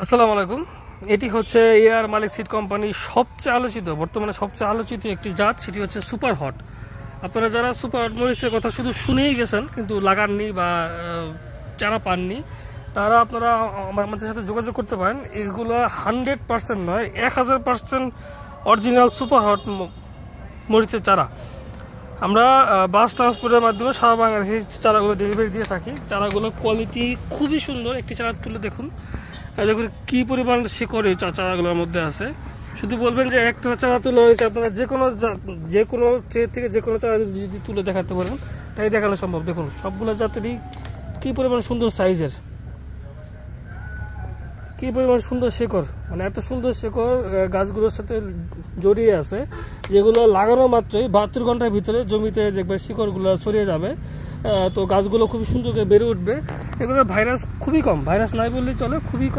আসসালামু আলাইকুম। এটি হচ্ছে এআর মালিক সিড কোম্পানির বর্তমানে সবচেয়ে আলোচিত একটি জাত, সেটি হচ্ছে সুপার হট। আপনারা যারা সুপার হট মরিচের কথা শুধু শুনেই গেছেন কিন্তু লাগাননি বা চারা পাননি, তারা আপনারা আমাদের সাথে যোগাযোগ করতে পারেন। এগুলো 100% নয়, 1000% অরিজিনাল সুপার হট মরিচের চারা। আমরা বাস ট্রান্সপোর্টের মাধ্যমে সারা বাংলাদেশে চারাগুলো ডেলিভারি দিয়ে থাকি। চারাগুলো কোয়ালিটি খুবই সুন্দর। একটি চারা তুলে দেখুন, দেখুন কী পরিমাণ শিকড় এই চারাগুলোর মধ্যে আছে। শুধু বলবেন যে একটা চারা তুলে হয়েছে, আপনারা যে কোনো ট্রে থেকে যে কোনো চারা যদি তুলে দেখাতে পারেন তাই দেখানো সম্ভব। দেখুন সবগুলো জাতেরই কী পরিমাণ সুন্দর সাইজের, কী পরিমাণ সুন্দর শেকড়, মানে এত সুন্দর শেকড় গাছগুলোর সাথে জড়িয়ে আছে, যেগুলো লাগানো মাত্রই 72 ঘন্টার ভিতরে জমিতে দেখবেন শিকড়গুলো ছড়িয়ে যাবে। তো গাছগুলো খুব সুন্দর করে বেড়ে উঠবে। এগুলো ভাইরাস খুবই কম, ভাইরাস নাই বললেই চলে, খুবই কম।